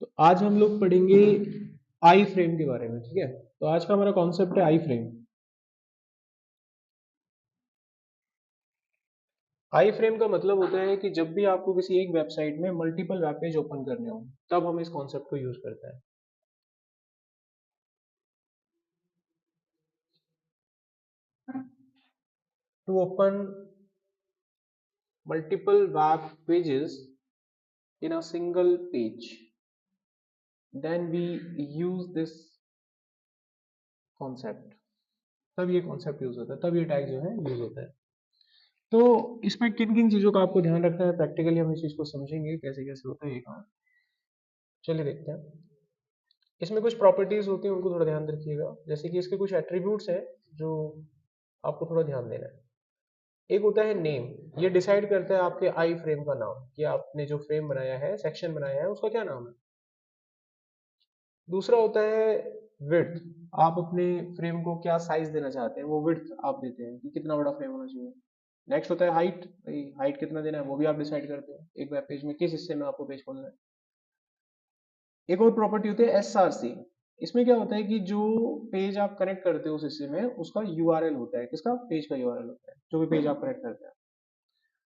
तो आज हम लोग पढ़ेंगे आई फ्रेम के बारे में। ठीक है, तो आज का हमारा कॉन्सेप्ट है आई फ्रेम। आई फ्रेम का मतलब होता है कि जब भी आपको किसी एक वेबसाइट में मल्टीपल वेब पेज ओपन करने हो तब हम इस कॉन्सेप्ट को यूज करते हैं। To open multiple web pages in a single page, then we use this concept. तब ये कॉन्सेप्ट यूज होता है, तब ये टैग जो है यूज होता है। तो इसमें किन किन चीजों का आपको ध्यान रखना है, प्रैक्टिकली हम इस चीज को समझेंगे कैसे कैसे होता है ये काम। चलिए देखते हैं। इसमें कुछ प्रॉपर्टीज होती हैं, उनको थोड़ा ध्यान रखिएगा। जैसे कि इसके कुछ एट्रीब्यूट्स हैं जो आपको थोड़ा ध्यान देना है। एक होता है नेम। ये डिसाइड करता है आपके आई फ्रेम का नाम, कि आपने जो फ्रेम बनाया है, सेक्शन बनाया है, उसका क्या नाम है। दूसरा होता है विड्थ। आप अपने फ्रेम को क्या साइज देना चाहते हैं, वो विड्थ आप देते हैं कि कितना बड़ा फ्रेम होना चाहिए। नेक्स्ट होता है हाइट। भाई हाइट कितना देना है वो भी आप डिसाइड करते हैं, एक वेब पेज में किस हिस्से में आपको पेज खोलना है। एक और प्रॉपर्टी होती है एसआरसी। इसमें क्या होता है कि जो पेज आप कनेक्ट करते हो उस हिस्से में, उसका यूआरएल होता है। किसका? पेज का यूआरएल होता है, जो भी पेज आप कनेक्ट करते हैं।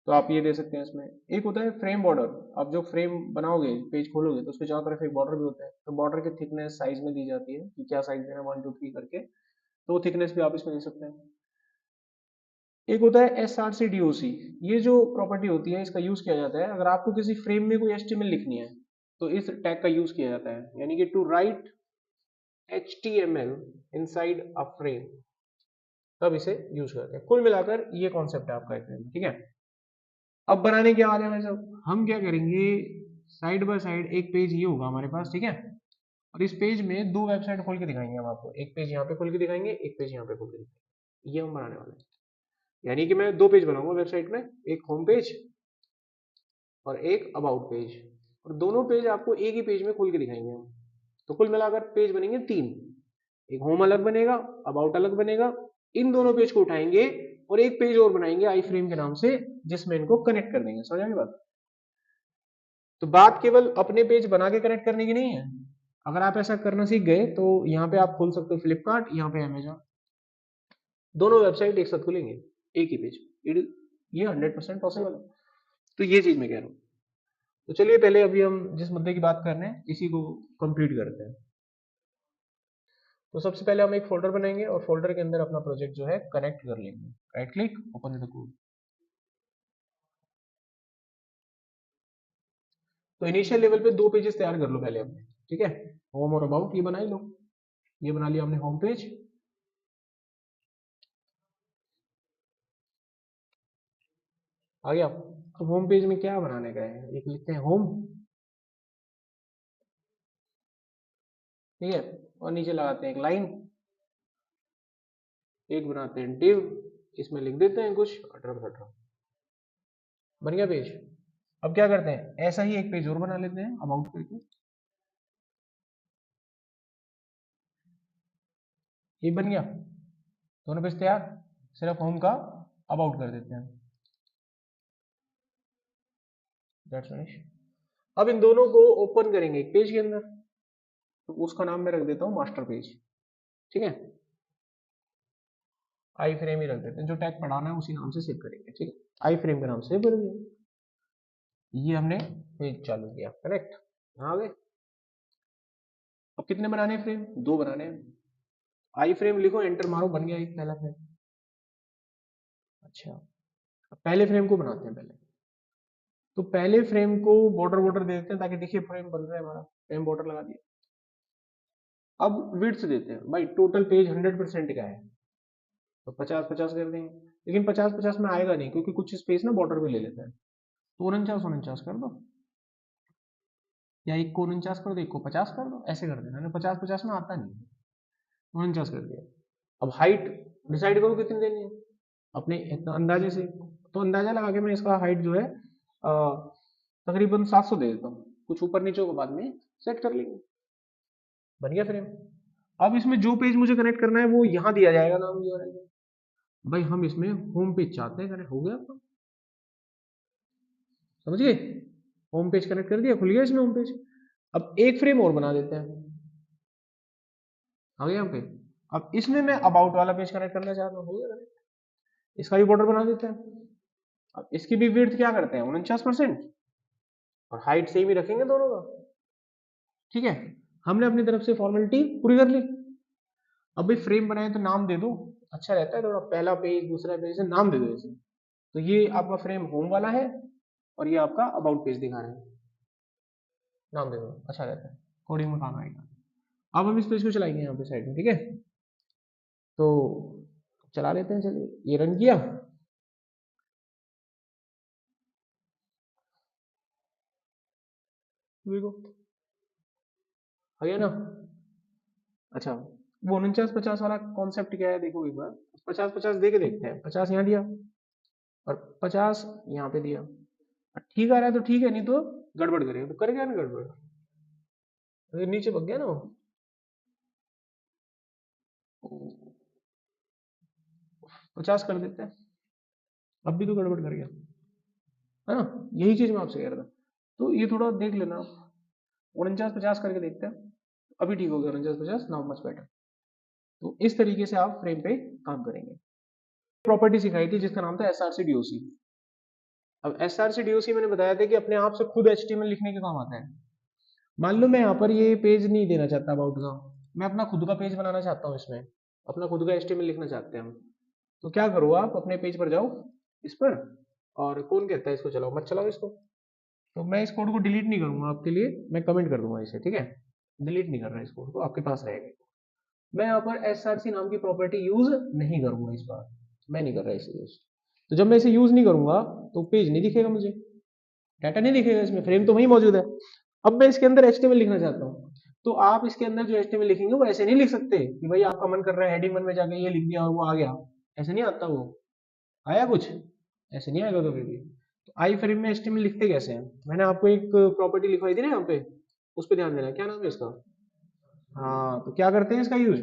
तो आप ये दे सकते हैं इसमें। एक होता है फ्रेम बॉर्डर। आप जो फ्रेम बनाओगे, पेज खोलोगे, तो उसके चारों तरफ एक बॉर्डर भी होता है। तो बॉर्डर की थिकनेस साइज में दी जाती है कि क्या साइज देना है, 1 2 3 करके। तो वो थिकनेस भी आप इसमें दे सकते हैं। एक होता है S R C D O C. ये जो प्रॉपर्टी होती है, इसका यूज किया जाता है अगर आपको किसी फ्रेम में कोई एचटीएमएल लिखनी है, तो इस टैग का यूज किया जाता है। यानी कि to write HTML inside a frame, तब इसे यूज करते हैं। कुल मिलाकर ये कॉन्सेप्ट है आपका एक फ्रेम। ठीक है, अब बनाने क्या आ रहे हैं भाई साहब, हम क्या करेंगे, साइड बाय साइड एक पेज ये होगा हमारे पास। ठीक है, और इस पेज में दो वेबसाइट खोल के दिखाएंगे हम आपको। एक पेज यहाँ पे खोल के दिखाएंगे, एक पेज यहाँ पे खोल के दिखाएंगे। ये हम बनाने वाले हैं। यानी कि मैं दो पेज बनाऊंगा वेबसाइट में, एक होम पेज और एक अबाउट पेज। और दोनों पेज आपको एक ही पेज में खोल के दिखाएंगे हम। तो कुल मिलाकर पेज बनेंगे 3। एक होम अलग बनेगा, अबाउट अलग बनेगा। इन दोनों पेज को उठाएंगे और एक पेज और बनाएंगे आई फ्रेम के नाम से, जिसमें इनको कनेक्ट कर देंगे। समझ आ गई बात? तो बात केवल अपने पेज बना के कनेक्ट करने की नहीं है। अगर आप ऐसा करना सीख गए तो यहाँ पे आप खोल सकते हो फ्लिपकार्ट, यहाँ पे अमेजोन। दोनों वेबसाइट एक साथ खुलेंगे एक ही पेज। ये 100% पॉसिबल है। तो ये चीज मैं कह रहा हूँ। तो चलिए पहले अभी हम जिस मुद्दे की बात कर रहे हैं इसी को कंप्लीट करते हैं। तो सबसे पहले हम एक फोल्डर बनाएंगे और फोल्डर के अंदर अपना प्रोजेक्ट जो है कनेक्ट कर लेंगे। Right click, open the code. तो इनिशियल लेवल पे दो पेजेस तैयार कर लो पहले अपने। ठीक है, होम और अबाउट ये बना ही लो। ये बना लिया हमने होम पेज। आ गया। अब होम पेज में क्या बनाने का है, एक लिखते हैं होम। ठीक है, और नीचे लगाते हैं एक लाइन। एक बनाते हैं डिव, इसमें लिख देते हैं कुछ 18 बन गया पेज। अब क्या करते हैं, ऐसा ही एक पेज और बना लेते हैं अबाउट करके। ये बन गया, दोनों पेज तैयार। सिर्फ होम का अबाउट कर देते हैं। That's finish. अब इन दोनों को ओपन करेंगे एक पेज के अंदर। तो उसका नाम मैं रख देता हूँ मास्टर पेज। ठीक है, आई फ्रेम ही रख देते हैं, जो टैग पढ़ाना है उसी नाम से सेव करेंगे। ठीक है, आई फ्रेम के नाम से सेव कर दिया। ये हमने पेज चालू किया, करेक्ट। यहाँ आ गए। अब कितने बनाने हैं फ्रेम? दो बनाने हैं। आई फ्रेम लिखो, एंटर मारो, बन गया एक पहला फ्रेम। अच्छा, अब पहले फ्रेम को बनाते हैं पहले। तो पहले फ्रेम को बॉर्डर बॉर्डर दे देते हैं ताकि देखिए फ्रेम बन रहा है हमारा। फ्रेम बॉर्डर लगा दिया। अब विड्थ देते हैं। भाई टोटल पेज 100% का है, तो 50 50 कर देंगे। लेकिन 50 50 में आएगा नहीं, क्योंकि कुछ स्पेस ना बॉर्डर भी ले लेता है। तो 49 49 कर दो, या एक को 49 कर दो, एक को 50 कर दो, ऐसे कर देना। 50 50 में आता नहीं, 49 कर दिया। अब हाइट डिसाइड करो कितनी देनी है अपने इतना अंदाजे से। तो अंदाजा लगा के मैं इसका हाइट जो है तकरीबन 700 दे देता हूँ। कुछ ऊपर नीचे को बाद में सेट कर लेंगे। बन गया फ्रेम। अब इसमें जो पेज मुझे कनेक्ट करना है वो यहाँ दिया जाएगा नाम यूआरएल। भाई हम इसमें होम पेज चाहते हैं, कनेक्ट हो गया आपका। समझिए, होम पेज कनेक्ट कर दिया, खुल गया इसमें होम पेज। अब एक फ्रेम और बना देते हैं, आ गया यहाँ पे। अब इसमें मैं अबाउट वाला पेज कनेक्ट करना चाहता हूँ, हो गया connect? इसका भी बॉर्डर बना देते हैं। अब इसकी भी विड्थ क्या करते हैं 49%, और हाइट सेम ही रखेंगे दोनों का, ठीक है। हमने अपनी तरफ से फॉर्मेलिटी पूरी कर ली। अब भाई फ्रेम बनाए तो नाम दे दो, अच्छा रहता है थोड़ा, पहला पेज दूसरा पेज से नाम दे दो इसे। तो ये आपका फ्रेम होम वाला है और ये आपका अबाउट पेज दिखा रहा है, नाम दे दो, अच्छा रहता है, कोडिंग में काम आएगा। अब हम इस पेज को चलाएंगे यहाँ पे साइड में, ठीक है। तो चला लेते हैं, चलिए ये रन किया। देखो आ गया ना। अच्छा, वो 49-50 वाला कॉन्सेप्ट क्या है देखो एक बार, 50-50 दे के देखते हैं। 50 यहाँ दिया और 50 यहाँ पे दिया, ठीक आ रहा है तो ठीक है, नहीं तो गड़बड़ करेगा तो करेगा ना गड़बड़, तो नीचे भग गया ना वो। 50 कर देते हैं, अब भी तो गड़बड़ कर गया, है ना। यही चीज मैं आपसे कह रहा था, तो ये थोड़ा देख लेना आप। 49-50 करके देखते हैं, अभी ठीक हो गया 49-50, नाउ मच बेटर। तो इस तरीके से आप फ्रेम पे काम करेंगे। प्रॉपर्टी सिखाई थी जिसका नाम था SRC-DOC। अब SRC-DOC मैंने बताया था कि अपने आप से खुद HTML लिखने के काम आता है। मान लो मैं यहाँ पर ये पेज नहीं देना चाहता अबाउट का, मैं अपना खुद का पेज बनाना चाहता हूँ, इसमें अपना खुद का HTML लिखना चाहते हैं हम। तो क्या करो, आप अपने पेज पर जाओ, इस पर, और कौन कहता है इसको चलाओ, मत चलाओ इसको। तो मैं इस कोड को डिलीट नहीं करूंगा आपके लिए, मैं कमेंट कर दूंगा इसे, ठीक है। डिलीट नहीं कर रहा इस कोड को, आपके पास रहेगा। मैं यहाँ पर SRC नाम की प्रॉपर्टी यूज नहीं करूंगा इस बार, मैं नहीं कर रहा इसे यूज। तो जब मैं इसे यूज नहीं करूंगा तो पेज नहीं दिखेगा मुझे, डाटा नहीं दिखेगा इसमें, फ्रेम तो वही मौजूद है। अब मैं इसके अंदर HTML लिखना चाहता हूँ, तो आप इसके अंदर जो HTML लिखेंगे वो ऐसे नहीं लिख सकते कि भाई आपका मन कर रहा है हेडिंग 1 में जाके ये लिख दिया और वो आ गया, ऐसे नहीं आता वो, आया कुछ, ऐसे नहीं आएगा कभी भी। तो आई फ्रेम में HTML लिखते कैसे हैं, मैंने आपको एक प्रॉपर्टी लिखवाई थी ना यहाँ पे, उस पर ध्यान देना, क्या नाम है इसका। हाँ, तो क्या करते हैं इसका यूज,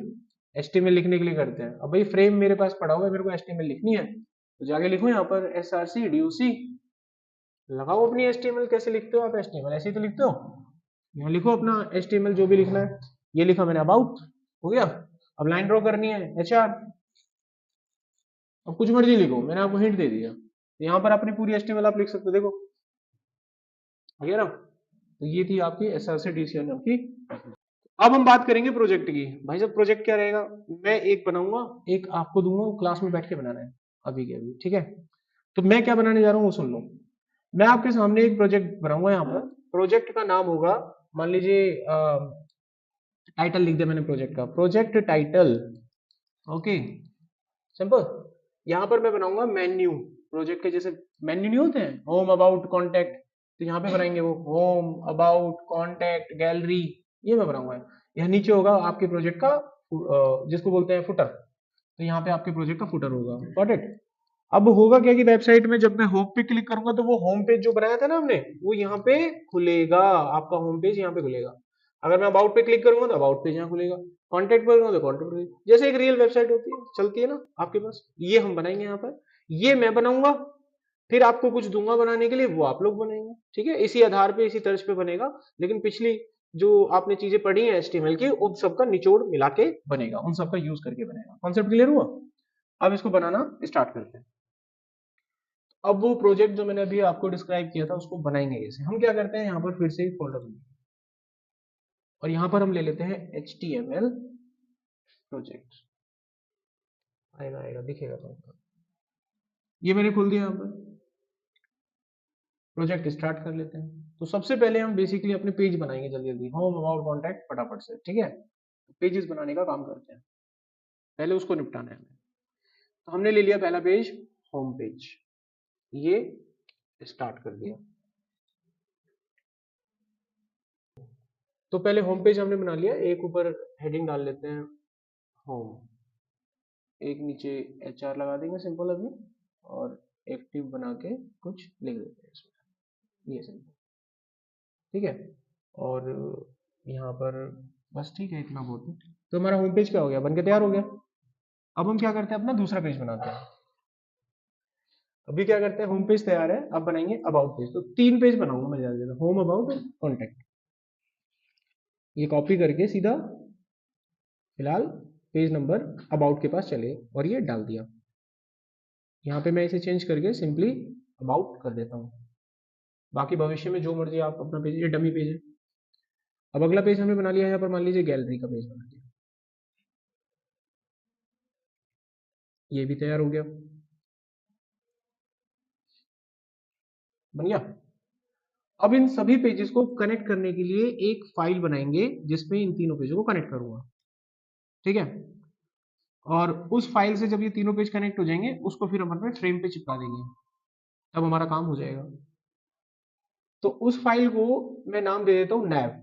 HTML लिखने के लिए करते हैं। अब भाई फ्रेम मेरे पास पड़ा हुआ है, मेरे को HTML लिखनी है, तो जाके लिखो यहाँ पर SRC-DOC, लगाओ अपनी HTML। कैसे लिखते हो आप HTML, ऐसे ही तो लिखते हो। यहाँ लिखो अपना HTML जो भी लिखना है, ये लिखा मैंने अबाउट, हो गया। अब लाइन ड्रॉ करनी है HR, अब कुछ मर्जी लिखो, मैंने आपको हिंट दे दिया। तो यहाँ पर अपनी पूरी HTML आप लिख सकते हो, देखो हो गया ना। तो ये थी आपकी SRC-DOC नाम की। अब हम बात करेंगे प्रोजेक्ट की। भाई साहब प्रोजेक्ट क्या रहेगा, मैं एक बनाऊंगा, एक आपको दूंगा, क्लास में बैठ के बनाना है अभी के अभी, ठीक है। तो मैं क्या बनाने जा रहा हूँ वो सुन लो। मैं आपके सामने एक प्रोजेक्ट बनाऊंगा, यहाँ पर प्रोजेक्ट का नाम होगा, मान लीजिए टाइटल लिख दिया मैंने प्रोजेक्ट का, प्रोजेक्ट टाइटल, ओके सिंपल। यहाँ पर मैं बनाऊंगा मेन्यू, प्रोजेक्ट के जैसे मेन्यू नहीं होते हैं, होम अबाउट कॉन्टैक्ट, तो यहाँ पे बनाएंगे वो होम अबाउट कॉन्टैक्ट गैलरी, ये मैं बनाऊंगा। यहाँ नीचे होगा आपके प्रोजेक्ट का जिसको बोलते हैं फुटर, तो यहाँ पे आपके प्रोजेक्ट का फुटर होगा, गॉट इट। अब होगा क्या कि वेबसाइट में जब मैं होम पे क्लिक करूंगा तो वो होम पेज जो बनाया था ना हमने, वो यहाँ पे खुलेगा, आपका होम पेज यहाँ पे खुलेगा। अगर मैं अबाउट पे क्लिक करूंगा तो अबाउट पेज यहाँ खुलेगा, कॉन्टेक्ट पर करूंगा तो कॉन्टेक्ट पेज, जैसे एक रियल वेबसाइट होती है चलती है ना आपके पास, ये हम बनाएंगे यहाँ पर। ये मैं बनाऊंगा, फिर आपको कुछ दूंगा बनाने के लिए, वो आप लोग बनाएंगे, ठीक है। इसी आधार पे इसी तर्ज पे बनेगा, लेकिन पिछली जो आपने चीजें पढ़ी है HTML की, उन सबका निचोड़ मिला के बनेगा, उन सबका यूज करके बनेगा। कॉन्सेप्ट क्लियर हुआ। अब इसको बनाना स्टार्ट करते हैं। अब वो प्रोजेक्ट जो मैंने अभी आपको डिस्क्राइब किया था उसको बनाएंगे कैसे, हम क्या करते हैं यहाँ पर फिर से एक फोल्डर बनाते हैं और यहाँ पर हम ले लेते हैं HTML प्रोजेक्ट, आएगा आएगा दिखेगा तो। ये मैंने खोल दिया यहाँ पर, प्रोजेक्ट स्टार्ट कर लेते हैं। तो सबसे पहले हम बेसिकली अपने पेज बनाएंगे जल्दी जल्दी, होम अबाउट कॉन्टैक्ट फटाफट से, ठीक है। पेजेस बनाने का काम करते हैं, पहले उसको निपटाना है हमें। तो हमने ले लिया पहला पेज, होम पेज, ये स्टार्ट कर दिया। तो पहले होम पेज हमने बना लिया, एक ऊपर हेडिंग डाल लेते हैं होम, एक नीचे HR लगा देंगे सिंपल अभी, और एक्टिव बना के कुछ लिख देते हैं इसमें, ये सिंपल, ठीक है। और यहाँ पर बस ठीक है, इतना बहुत है। तो हमारा होम पेज क्या हो गया, बन के तैयार हो गया। अब हम क्या करते हैं, अपना दूसरा पेज बनाते हैं। अभी क्या करते हैं, होम पेज तैयार है, अब बनाएंगे अबाउट पेज। तो 3 पेज बनाऊंगा मैं ज्यादा, होम अबाउट कॉन्टैक्ट, ये कॉपी करके सीधा फिलहाल पेज नंबर अबाउट के पास चले और ये डाल दिया। यहाँ पे मैं इसे चेंज करके सिंपली अबाउट कर देता हूँ। बाकी भविष्य में जो मर्जी आप अपना पेज, ये डमी पेज है। अब अगला पेज हमने बना लिया है, यहाँ पर मान लीजिए गैलरी का पेज बना लिया, ये भी तैयार हो गया, बन गया। अब इन सभी पेजेस को कनेक्ट करने के लिए एक फाइल बनाएंगे जिसमें इन तीनों पेजों को कनेक्ट करूंगा, ठीक है। और उस फाइल से जब ये तीनों पेज कनेक्ट हो जाएंगे उसको फिर हम अपने फ्रेम पे चिपका देंगे, तब हमारा काम हो जाएगा। तो उस फाइल को मैं नाम दे देता हूँ नैव,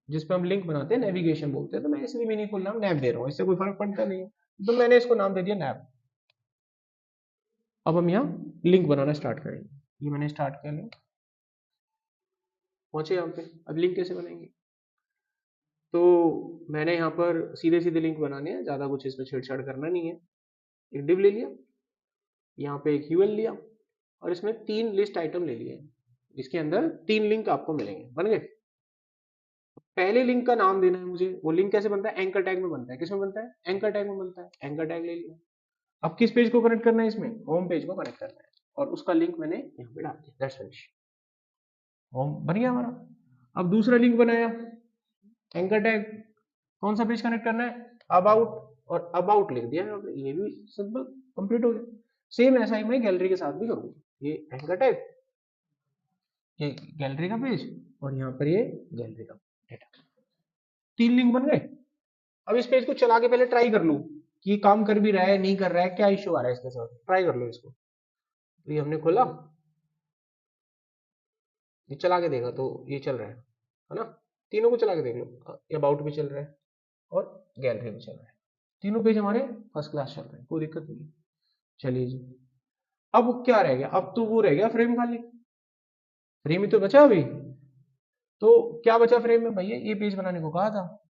जिसपे हम लिंक बनाते हैं, नेविगेशन बोलते हैं। तो मैं इसलिए मीनिंगफुल नाम नैव दे रहा हूँ, इससे कोई फर्क पड़ता नहीं है, तो मैंने इसको नाम दे दिया नैव। अब हम यहाँ लिंक बनाना स्टार्ट करेंगे। ये मैंने स्टार्ट किया लिंक, पहुंचे यहाँ पे। अब लिंक कैसे बनेंगे, तो मैंने यहाँ पर सीधे सीधे लिंक बनाने हैं, ज्यादा कुछ इसमें छेड़छाड़ करना नहीं है। एक डिव ले लिया, यहाँ पे एक यूएल लिया और इसमें 3 लिस्ट आइटम ले लिए, जिसके अंदर 3 लिंक आपको मिलेंगे। बन गए। पहले लिंक का नाम देना है मुझे। वो लिंक कैसे बनता है, एंकर टैग में बनता है। किसमें बनता है, एंकर टैग में बनता है। एंकर टैग ले लिया। अब किस पेज को कनेक्ट करना है, इसमें होम पेज को कनेक्ट करना है, और उसका लिंक मैंने यहाँ पे डाल दिया। दैट्स फिनिश, होम बन गया हमारा। अब दूसरा लिंक बनाया, एंकर टैग, कौन सा पेज कनेक्ट करना है, अबाउट, और अबाउट लिख दिया यहाँ पे। ये भी सिंपल कंप्लीट हो गया। सेम ऐसा ही मैं गैलरी के साथ भी करूंगा। ये एंकर टैग, ये गैलरी का पेज, और यहाँ पर ये गैलरी का डेटा। 3 लिंक बन गए। अब इस पेज को चला के पहले ट्राई कर लूं कि ये काम कर भी रहा है, नहीं कर रहा है, क्या इश्यू आ रहा है इसके साथ। ट्राई कर लो इसको। तो ये हमने खोला, ये चला के देखा तो ये चल रहा है ना। तीनों को चला के देख लो, अबाउट भी चल रहा है और गैलरी भी चल रहा है। तीनों पेज हमारे फर्स्ट क्लास चल रहे हैं, कोई दिक्कत नहीं। चलिए जी, अब क्या रह गया, अब तो वो रह गया फ्रेम खाली। फ्रेम ही तो बचा अभी। तो क्या बचा फ्रेम में, भैया ये पेज बनाने को कहा था।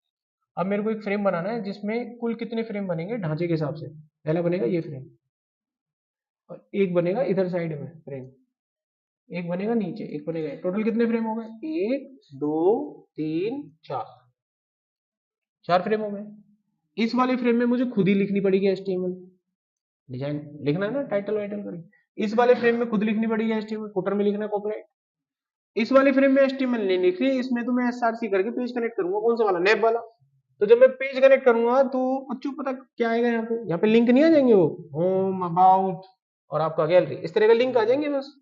अब मेरे को एक फ्रेम बनाना है जिसमें कुल कितने फ्रेम बनेंगे ढांचे के हिसाब से। पहला बनेगा ये फ्रेम, और एक बनेगा इधर साइड में फ्रेम, एक बनेगा नीचे, एक बनेगा। टोटल कितने फ्रेम हो गए, 1 2 3 4, 4 फ्रेम हो गए। इस वाले फ्रेम में मुझे खुद ही लिखनी पड़ेगी HTML डिजाइन, लिखना है ना, टाइटल वाइटल करके। इस वाले फ्रेम में खुद लिखनी पड़ेगी HTML, फुटर में लिखना है कॉपीराइट। इस वाले फ्रेम में HTML नहीं लिख रही, इसमें तो मैं SRC करके पेज कनेक्ट करूंगा। कौन सा वाला, नैप वाला। तो जब मैं पेज कनेक्ट करूंगा तो बच्चों पता क्या आएगा, यहाँ पे लिंक नहीं आ जाएंगे, वो होम अबाउट और आपका गैलरी, इस तरह का लिंक आ जाएंगे बस।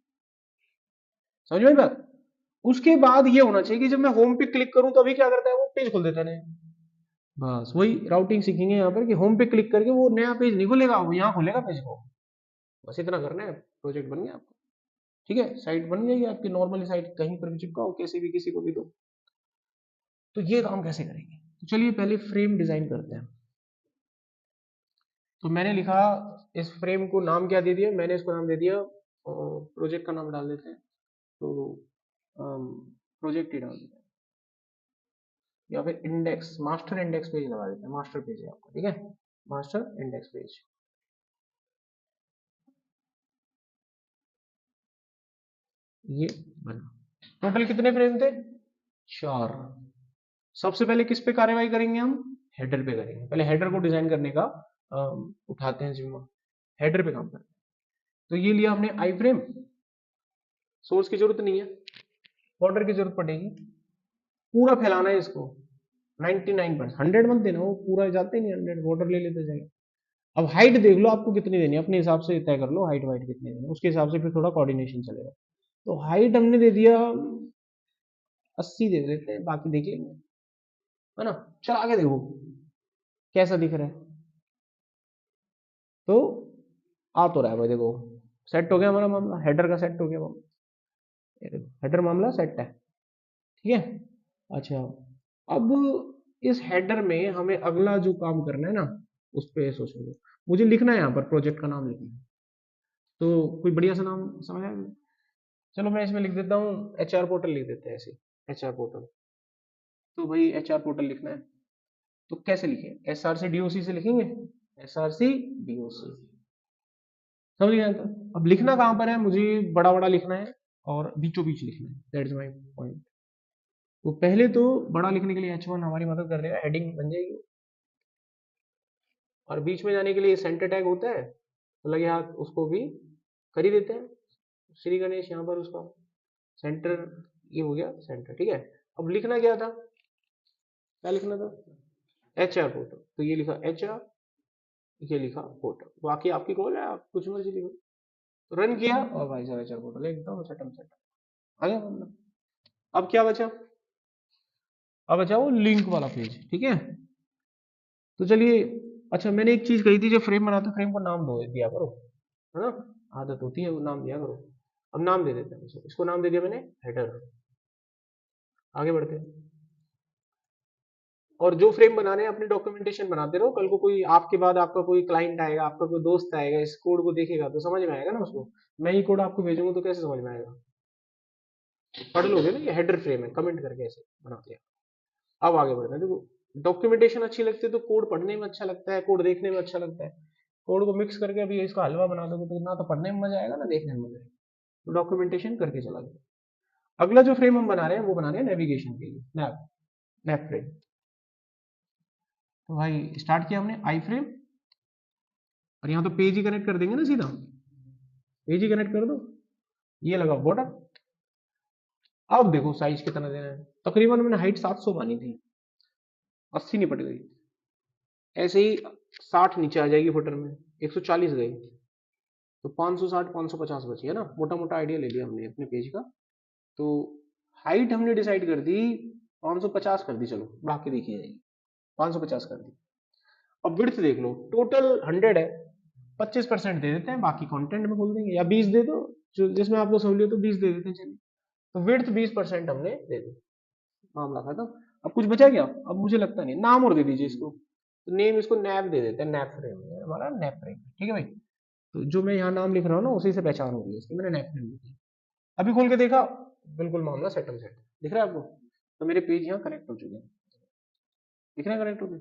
समझ में बात। उसके बाद ये होना चाहिए कि जब मैं होम पे क्लिक करूं तो अभी क्या करता है, वो पेज खोल देता है। बस वही राउटिंग सीखेंगे यहाँ पर कि होम पे क्लिक करके वो नया पेज नहीं खुलेगा, वो यहाँ खुलेगा पेज को। बस इतना करना है, प्रोजेक्ट बन गया आपका। ठीक है, साइट बन जाएगी आपकी, नॉर्मली साइट कहीं पर भी चिपकाओ, कैसे भी किसी को भी दो। तो ये काम कैसे करेंगे, तो चलिए पहले फ्रेम डिजाइन करते हैं। तो मैंने लिखा, इस फ्रेम को नाम क्या दे दिया, मैंने इसको नाम दे दिया, प्रोजेक्ट का नाम डाल देते हैं। तो प्रोजेक्ट ही डाल देते हैं, या फिर इंडेक्स, मास्टर इंडेक्स पेज लगा देते हैं। मास्टर पेज है आपका, ठीक है, मास्टर इंडेक्स पेज। ये बना। टोटल कितने फ्रेम थे, 4। सबसे पहले किस पे कार्यवाही करेंगे हम, हेडर पे करेंगे। पहले हेडर को डिजाइन करने का उठाते हैं जिम्मा, हेडर पे काम करते हैं। तो ये लिया हमने आई फ्रेम, सोर्स की जरूरत नहीं है, बॉर्डर की जरूरत पड़ेगी। पूरा फैलाना है इसको 99%, 100 मत देना, वो पूरा जाते नहीं 100, बॉर्डर ले लेते जाएंगे। अब हाइट देख लो आपको कितनी देनी है, अपने हिसाब से तय कर लो हाइट वाइट कितनी देनी है, उसके हिसाब से फिर थोड़ा कोऑर्डिनेशन चलेगा। तो हाइट हमने दे दिया 80 दे देते हैं, बाकी देख लेंगे, है ना। चला के देखो कैसा दिख रहा है। तो आ तो रहा है भाई, देखो सेट हो गया हमारा मामला, हेडर का सेट हो गया मामला, ये देखो हेडर मामला सेट है, ठीक है। अच्छा, अब इस हेडर में हमें अगला जो काम करना है ना, उस पे सोचो। मुझे लिखना है यहाँ पर, प्रोजेक्ट का नाम लिखना है। तो कोई बढ़िया सा नाम समझ आया, चलो मैं इसमें लिख देता हूँ HR पोर्टल, लिख देते हैं ऐसे, HR पोर्टल। तो भाई HR पोर्टल लिखना है, तो कैसे लिखें, SRC DOC से लिखेंगे, SRC DOC, समझ गया। तो अब लिखना कहाँ पर है, मुझे बड़ा बड़ा लिखना है और बीचों बीच लिखना है, दैट्स माय पॉइंट। तो पहले तो बड़ा लिखने के लिए H1 हमारी मदद कर देगा, हेडिंग बन जाएगी। और बीच में जाने के लिए सेंटर टैग होता है, तो लगे हाथ उसको भी कर ही देते हैं। श्री गणेश यहाँ पर उसका सेंटर, ये हो गया सेंटर, ठीक है। अब लिखना क्या था, क्या लिखना था, HR पोर्टल, तो ये लिखा HR, ये लिखा पोर्टल, बाकी आपकी कॉल है, आप कुछ मर्जी लिखो। रन किया और भाई साहब HR पोर्टल एकदम सेटम सेटम आ गया बंदा। अब क्या बचा, अब बचा वो लिंक वाला पेज, ठीक है। तो चलिए, अच्छा मैंने एक चीज कही थी, जो फ्रेम बनाते फ्रेम को नाम दो दिया करो, है ना, आदत होती है वो नाम दिया करो। अब नाम दे देते हैं इसको नाम दे दिया मैंने हेडर। आगे बढ़ते हैं, और जो फ्रेम बना रहे हैं अपनी डॉक्यूमेंटेशन बनाते रहो, कल को कोई आपके बाद आपका कोई क्लाइंट आएगा, आपका कोई दोस्त आएगा, इस कोड को देखेगा तो समझ में आएगा ना उसको। मैं ये कोड आपको भेजूंगा तो कैसे समझ में आएगा, पढ़ लोगे ना, ये हेडर फ्रेम है, कमेंट करके ऐसे बनाते हैं। अब आगे बढ़ते हैं, देखो डॉक्यूमेंटेशन अच्छी लगती है तो कोड पढ़ने में अच्छा लगता है, कोड देखने में अच्छा लगता है। कोड को मिक्स करके अभी इसका हलवा बना दोगे तो ना तो पढ़ने में मजा आएगा ना देखने में मजा आएगा। तो डॉक्यूमेंटेशन करके चला गया। अगला जो फ्रेम हम बना रहे हैं वो बना रहे हैं नेविगेशन के लिए, मैप, मैप फ्रेम। तो भाई स्टार्ट किया हमने आई फ्रेम, और यहाँ तो पेज ही कनेक्ट कर देंगे ना, सीधा पेज ही कनेक्ट कर दो, ये लगा बॉर्डर। अब देखो साइज कितना देना है, तकरीबन मैंने हाइट 700 मानी थी, 80 निपट गई, ऐसे ही 60 नीचे आ जाएगी फुटर में, 140 गई, तो 560 550 बची है ना, मोटा मोटा आइडिया ले लिया हमने अपने पेज का। तो हाइट हमने डिसाइड कर दी 550 कर दी, चलो बाकी देखी जाएगी, 550 कर दी। अब विड्थ देख लो, टोटल 100 है, 25% दे देते हैं, बाकी कंटेंट में खोल देंगे, या 20 दे दो, जो जिसमें आपको सहूलियत हो 20 दे देते हैं, चलिए। तो विड्थ 20% हमने दे दी, मामला खत्म। अब कुछ बचा क्या, अब मुझे लगता नहीं, नाम और दे दीजिए इसको, तो नेम इसको नैप दे देते हैं, नैप फ्रेम हमारा, नैप फ्रेम, ठीक है भाई। तो जो मैं यहाँ नाम लिख रहा हूँ ना उसी से पहचान हो रही है इसकी, मैंने नैप फ्रेम लिखी। अभी खोल के देखा, बिल्कुल मामला सेटम सेट दिख रहा है आपको, तो मेरे पेज यहाँ कनेक्ट हो चुके हैं, दिख रहे हैं कनेक्ट हो गए।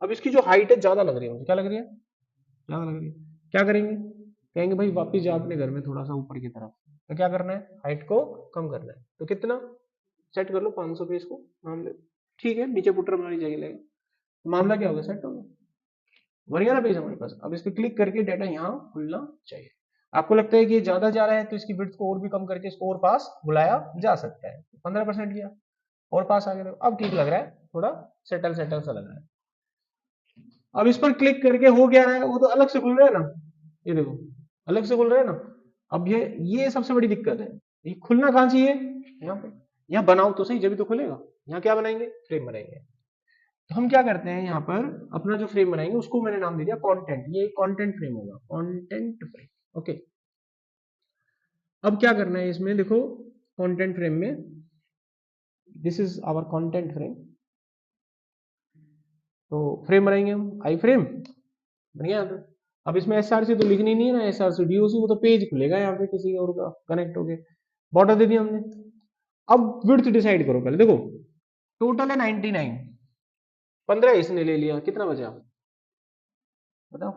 अब इसकी जो हाइट है ज्यादा लग रही है मुझे, क्या लग रही है, ज्यादा लग रही है। क्या करेंगे, कहेंगे भाई वापिस जा अपने घर में थोड़ा सा ऊपर की तरफ, तो क्या करना है, हाइट को कम करना है, तो कितना सेट कर लो, 500 पे इसको नाम ले, ठीक है, नीचे पुटर हमारी जगह लगेगा, मामला क्या होगा, सेट होगा, बन गया ना पेज हमारे पास। अब इस पे क्लिक करके डाटा यहाँ खुलना चाहिए। आपको लगता है कि ये ज्यादा जा रहा है तो इसकी विड्थ को और भी कम करके इसको और पास बुलाया जा सकता है, 15% किया और पास आ गया, अब ठीक लग रहा है, थोड़ा सेटल सेटल सा लग रहा है। अब इस पर क्लिक करके हो क्या रहा है, वो तो अलग से खुल रहा है ना, ये देखो अलग से खुल रहा है ना। अब ये सबसे बड़ी दिक्कत है, ये खुलना कहाँ चाहिए, यहाँ पे, यहाँ बनाओ तो सही जब तो खुलेगा। यहाँ क्या बनाएंगे, फ्रेम बनाएंगे। तो हम क्या करते हैं, यहाँ पर अपना जो फ्रेम बनाएंगे उसको मैंने नाम दे दिया कंटेंट, ये कंटेंट फ्रेम होगा, कंटेंट फ्रेम, ओके। अब क्या करना है इसमें, देखो कंटेंट फ्रेम में, this is our content frame. तो फ्रेम बनाएंगे हम, आई फ्रेम बन गया। अब इसमें SRC तो लिखनी नहीं है ना, SRC DOC, वो तो पेज खुलेगा यहाँ पे किसी और का कनेक्ट होके। बॉर्डर दे दिया हमने। अब विड्थ डिसाइड करो पहले, देखो टोटल है 99, 15 इसने ले लिया, कितना बचा बताओ,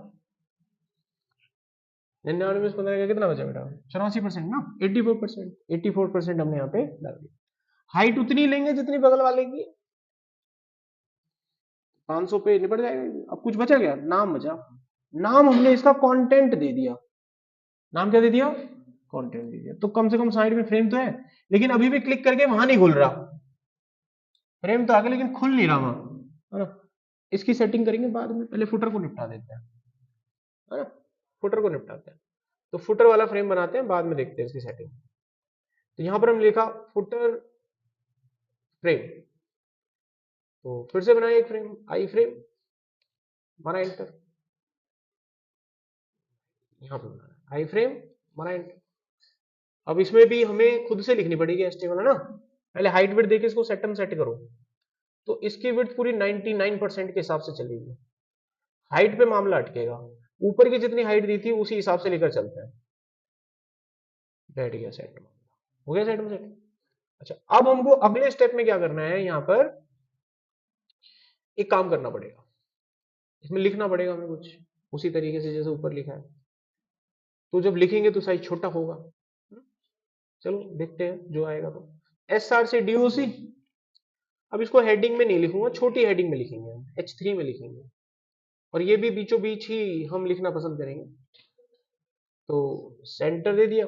99 में 15 का कितना बचा बेटा, 84% ना, 84%, 84% हमने यहाँ पे डाल दिया। हाइट उतनी लेंगे जितनी बगल वाले की, 500 पे निपट जाएगा। अब कुछ बचा क्या, नाम बचा, नाम हमने इसका कंटेंट दे दिया, नाम क्या दे दिया, कंटेंट दे दिया। तो कम से कम साइड में फ्रेम तो है, लेकिन अभी भी क्लिक करके वहां नहीं खुल रहा, फ्रेम तो आ गया लेकिन खुल नहीं रहा वहां, है ना। इसकी सेटिंग करेंगे बाद में, पहले फुटर को निपटा देते हैं, है ना, फुटर को निपटाते हैं। तो फुटर वाला फ्रेम बनाते हैं, बाद में देखते हैं इसकी सेटिंग। तो यहां पर हम लिखा फुटर फ्रेम, तो फिर से बनाए एक फ्रेम, आई फ्रेम, मारा एंटर, यहां पर बनाना आई फ्रेम, मारा एंटर। अब इसमें भी हमें खुद से लिखनी पड़ेगी HTML, है ना। पहले हाइट विड्थ देके इसको सेटम सेट करो, तो इसकी विड्थ पूरी 99% के हिसाब से चलेगी, हाइट पे मामला अटकेगा, ऊपर की जितनी हाइट दी थी उसी हिसाब से लेकर चलते हैं। बैठ गया सेट, हो गया सेट में सेट। अच्छा अब हमको अगले स्टेप में क्या करना है, यहाँ पर एक काम करना पड़ेगा, इसमें लिखना पड़ेगा हमें कुछ उसी तरीके से जैसे ऊपर लिखा है। तो जब लिखेंगे तो साइज छोटा होगा, चलो देखते हैं जो आएगा। तो SRC DOC अब इसको हेडिंग में नहीं लिखूंगा, छोटी हेडिंग में लिखेंगे हम, H3 में लिखेंगे, और ये भी बीचों बीच ही हम लिखना पसंद करेंगे। तो सेंटर दे दिया।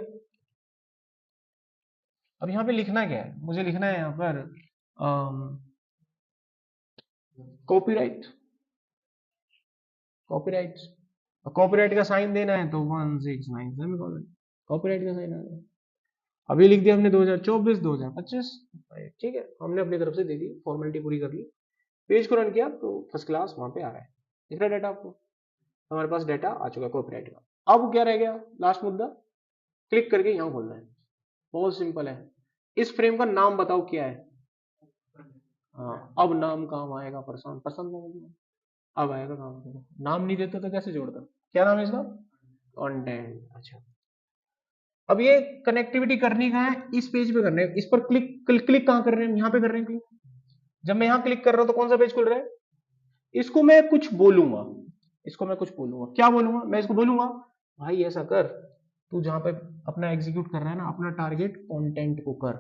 अब यहाँ पे लिखना क्या है, मुझे लिखना है यहाँ पर कॉपीराइट। कॉपीराइट, कॉपीराइट का साइन देना है तो 169 कॉपीराइट का साइन आ गया। अभी लिख दिया हमने 2024 2025, ठीक है, हमने अपनी तरफ से दे दी, फॉर्मेलिटी पूरी कर ली। पेज को रन किया तो फर्स्ट क्लास वहां पे आ रहा है, दिख रहा है डाटा आपको, हमारे पास डाटा आ चुका है कॉपीराइट का। अब क्या रह गया लास्ट मुद्दा, क्लिक करके यहाँ खोलना है, बहुत सिंपल है। इस फ्रेम का नाम बताओ क्या है। हाँ, अब नाम काम आएगा, पसंद पसंद अब आएगा काम। नाम नहीं देते तो कैसे जोड़ता, क्या नाम है इसका, कंटेंट। अच्छा, अब ये कनेक्टिविटी करनी कहाँ है, इस पेज पे करना है, इस पर क्लिक कहाँ कर रहे हैं, यहाँ पे कर रहे हैं क्लिक। जब मैं यहाँ क्लिक कर रहा हूँ तो कौन सा पेज खुल रहा है, इसको मैं कुछ बोलूंगा, इसको मैं कुछ बोलूंगा, क्या बोलूंगा, मैं इसको बोलूंगा भाई ऐसा कर, तू जहां पे अपना एग्जीक्यूट कर रहा है ना, अपना टारगेट कंटेंट को कर,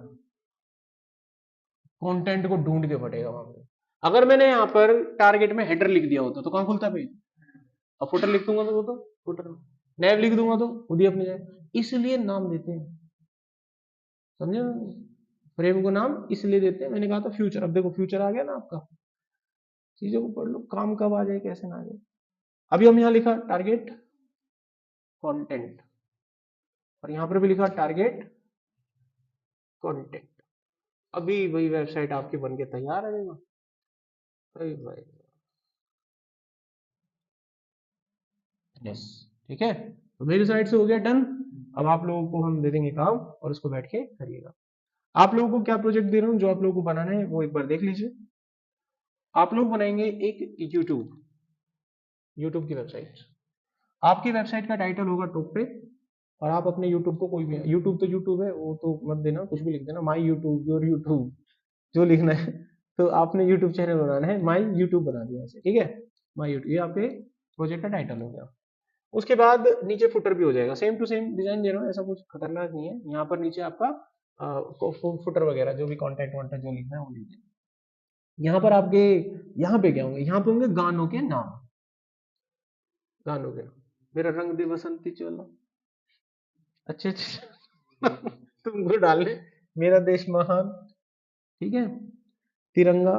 कंटेंट को ढूंढ के फटेगा वहां पे। अगर मैंने यहाँ पर टारगेट में हेडर लिख दिया होता तो कहाँ खुलता पेज, अब फुटर लिख दूंगा तो फुटर, नैव लिख दूंगा तो खुद ही अपनी जाए, इसलिए नाम देते हैं, समझे, फ्रेम को नाम इसलिए देते हैं। मैंने कहा था फ्यूचर, अब देखो फ्यूचर आ गया ना आपका, चीजों को पढ़ लो, काम कब आ जाए कैसे ना आ जाए। अभी हम यहाँ लिखा टारगेट कंटेंट, और यहाँ पर भी लिखा टारगेट कंटेंट, अभी वही वेबसाइट आपकी बन के तैयार है देगा भाई भाई। यस, ठीक है, तो मेरी साइड से हो गया डन। अब आप लोगों को हम दे देंगे काम और उसको बैठ के करिएगा। आप लोगों को क्या प्रोजेक्ट दे रहा हूँ, जो आप लोगों को बनाना है वो एक बार देख लीजिए। आप लोग बनाएंगे एक यूट्यूब की वेबसाइट। आपकी वेबसाइट का टाइटल होगा टॉप पे, और आप अपने यूट्यूब को कोई भी, यूट्यूब तो यूट्यूब है, वो तो मत देना, कुछ भी लिख देना, माई यूट्यूब, योर यूट्यूब, जो लिखना है। तो आपने यूट्यूब चैनल बनाना है, माई यूट्यूब बना दिया ऐसे, ठीक है, माई यूट्यूब, ये आपके प्रोजेक्ट का टाइटल हो गया। उसके बाद नीचे फुटर भी हो जाएगा, सेम टू सेम डिजाइन दे रहा हूँ, ऐसा कुछ खतरनाक नहीं है। यहाँ पर नीचे आपका फुटर वगैरह जो भी कॉन्टेंट वॉन्टेंट जो लिखना है वो लिख देना। यहाँ पर आपके, यहाँ पे क्या होंगे, यहाँ पे होंगे गानों के नाम, गानों के नाम, मेरा रंग दे बसंती चोला, अच्छे अच्छे तुमको डालने, मेरा देश महान, ठीक है, तिरंगा,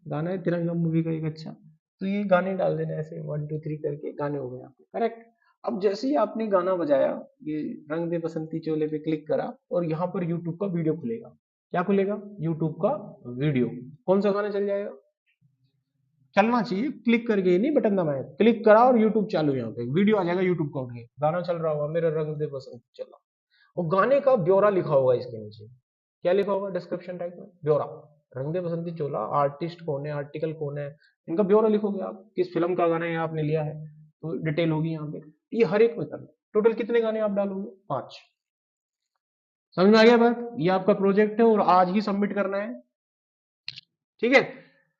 गाना है तिरंगा मूवी का एक अच्छा, तो ये गाने डाल देना ऐसे 1 2 3 करके, गाने हो गए आपके करेक्ट। अब जैसे ही आपने गाना बजाया, ये रंग दे बसंती चोले पे क्लिक करा, और यहाँ पर यूट्यूब का वीडियो खुलेगा, क्या खुलेगा, यूट्यूब का वीडियो, कौन सा गाना चल जाएगा, चलना चाहिए, क्लिक करके नहीं बटन दबाए, क्लिक करा और यूट्यूब चालू, यहाँ पे वीडियो आ जाएगा यूट्यूब का, उठ के गाना चल रहा होगा, मेरा रंग दे बसंती चला, और गाने का ब्यौरा लिखा होगा इसके नीचे, क्या लिखा होगा डिस्क्रिप्शन टाइप में, ब्यौरा, रंग दे बसंती चोला, आर्टिस्ट कौन है, आर्टिकल कौन है, इनका ब्यौरा लिखोगे आप, किस फिल्म का गाना है आपने लिया है, तो डिटेल होगी यहाँ पे, ये हर एक में करना। टोटल कितने गाने आप डालोगे, 5, समझ में आ गया बात, ये आपका प्रोजेक्ट है और आज ही सबमिट करना है, ठीक है।